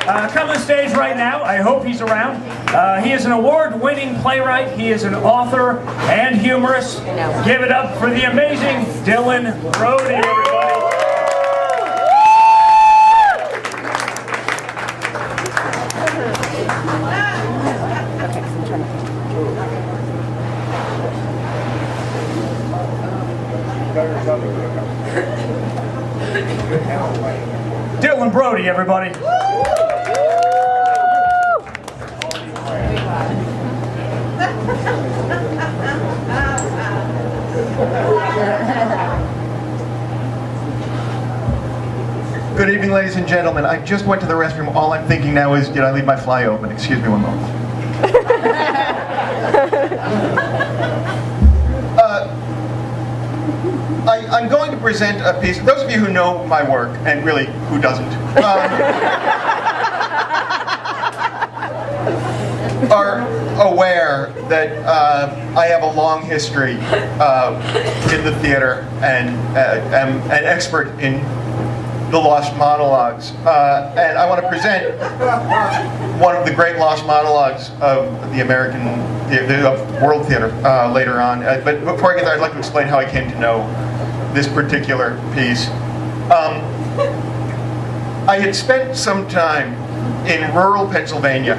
come to the stage right now. I hope he's around. He is an award-winning playwright. He is an author and humorist. Give it up for the amazing Dylan Brody, everybody. Dylan Brody, everybody. Good evening, ladies and gentlemen. I just went to the restroom. All I'm thinking now is, did I leave my fly open? Excuse me one moment. I'm going to present a piece. Those of you who know my work, and really, who doesn't, are aware that I have a long history in the theater and am an expert in the lost monologues. And I want to present one of the great lost monologues of the world theater later on. But before I get there, I'd like to explain how I came to know this particular piece. I had spent some time in rural Pennsylvania.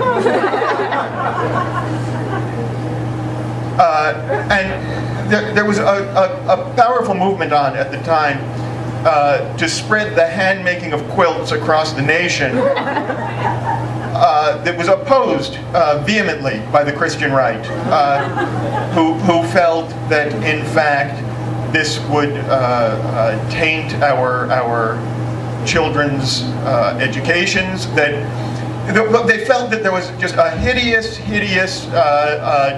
And there was a powerful movement on at the time to spread the hand-making of quilts across the nation that was opposed vehemently by the Christian right, who felt that, in fact, this would taint our children's educations, that they felt that there was just a hideous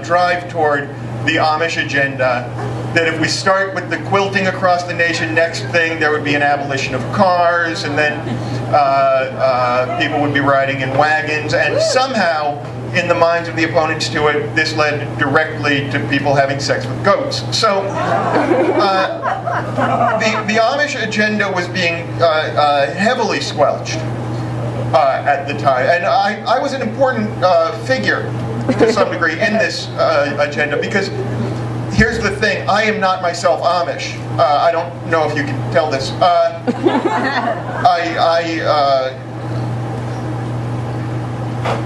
drive toward the Amish agenda, that if we start with the quilting across the nation, next thing there would be an abolition of cars, and then people would be riding in wagons, and somehow, in the minds of the opponents to it, this led directly to people having sex with goats. So the Amish agenda was being heavily squelched at the time. And I was an important figure, to some degree, in this agenda, because here's the thing, I am not myself Amish. I don't know if you can tell this.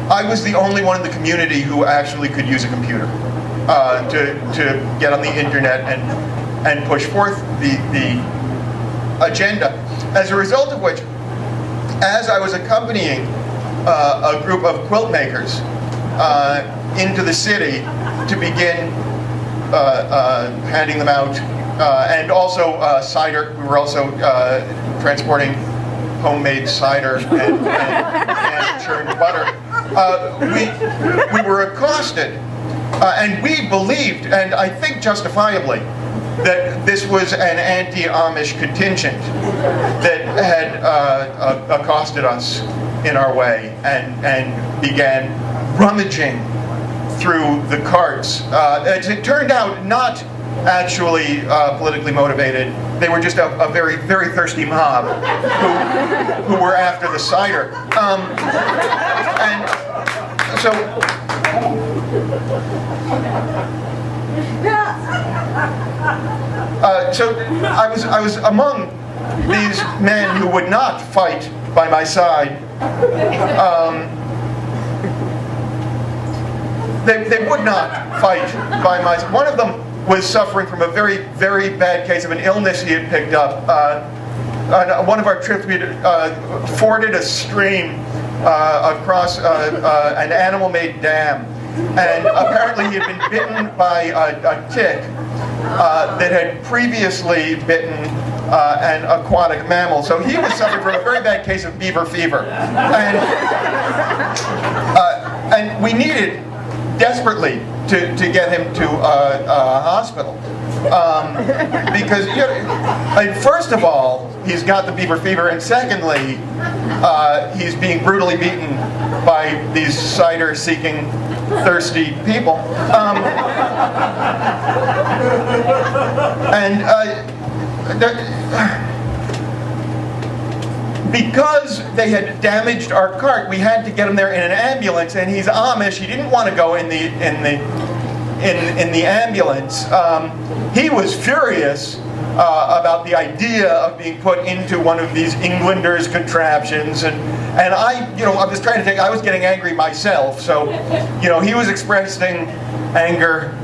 I was the only one in the community who actually could use a computer to get on the internet and push forth the agenda. As a result of which, as I was accompanying a group of quilt makers into the city to begin handing them out, and also cider. We were also transporting homemade cider and churned butter. We were accosted, and we believed, and I think justifiably, that this was an anti-Amish contingent that had accosted us in our way and began rummaging through the carts. As it turned out, not actually politically motivated. They were just a very, very thirsty mob who were after the cider. And so I was among these men who would not fight by my side. They would not fight by my side. One of them was suffering from a very, very bad case of an illness he had picked up. On one of our trips, we had forded a stream across an animal-made dam. And apparently he had been bitten by a tick that had previously bitten an aquatic mammal. So he was suffering from a very bad case of beaver fever. And we needed desperately to get him to a hospital. Because, first of all, he's got the beaver fever, and secondly, he's being brutally beaten by these cider-seeking, thirsty people. because they had damaged our cart, we had to get him there in an ambulance, and he's Amish. He didn't want to go in the ambulance. He was furious about the idea of being put into one of these Englanders' contraptions, and I was trying to take. I was getting angry myself, so he was expressing anger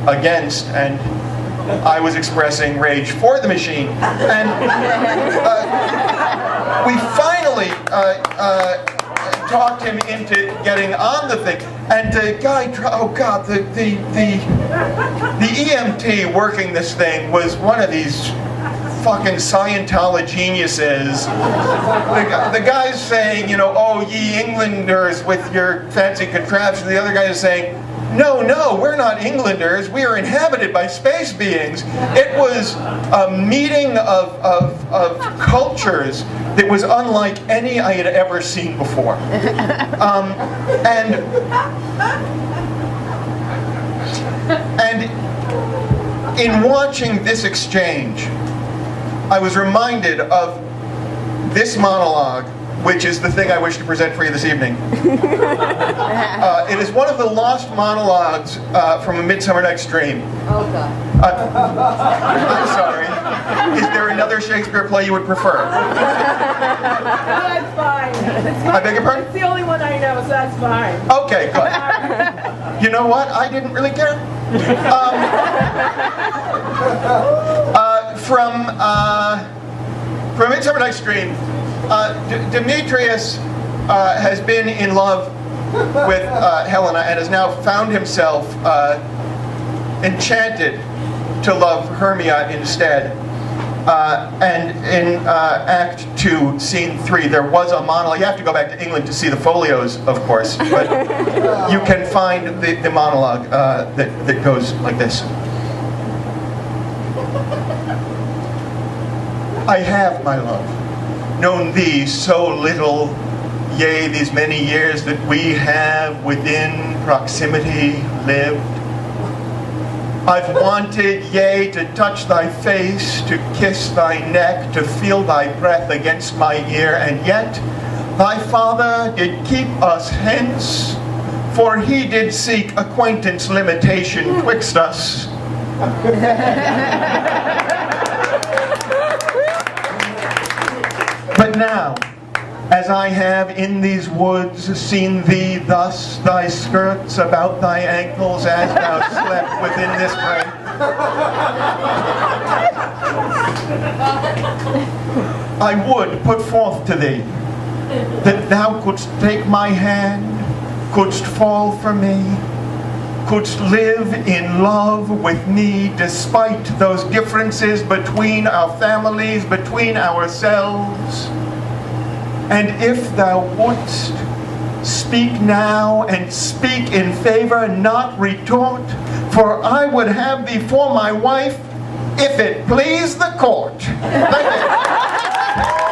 against, and I was expressing rage for the machine, and we finally talked him into getting on the thing. And the guy, oh God, the EMT working this thing was one of these fucking Scientology geniuses. The guy's saying, oh, ye Englanders with your fancy contraptions. The other guy is saying, no, we're not Englanders. We are inhabited by space beings. It was a meeting of cultures that was unlike any I had ever seen before. And in watching this exchange, I was reminded of this monologue, which is the thing I wish to present for you this evening. It is one of the lost monologues from A Midsummer Night's Dream. Oh, God. I'm sorry. Is there another Shakespeare play you would prefer? That's fine. I beg your pardon? It's the only one I know, so that's fine. Okay, good. You know what? I didn't really care. From Midsummer Night's Dream, Demetrius has been in love with Helena and has now found himself enchanted to love Hermia instead. And in Act 2, Scene 3, there was a monologue. You have to go back to England to see the folios, of course, but you can find the monologue that goes like this. I have, my love, known thee so little, yea, these many years that we have within proximity lived. I've wanted, yea, to touch thy face, to kiss thy neck, to feel thy breath against my ear, and yet thy father did keep us hence, for he did seek acquaintance limitation twixt us. But now, as I have in these woods seen thee thus, thy skirts about thy ankles as thou slept within this frame, I would put forth to thee that thou couldst take my hand, couldst fall for me, couldst live in love with me despite those differences between our families, between ourselves. And if thou wouldst, speak now and speak in favor, not retort, for I would have thee for my wife, if it please the court. Thank you.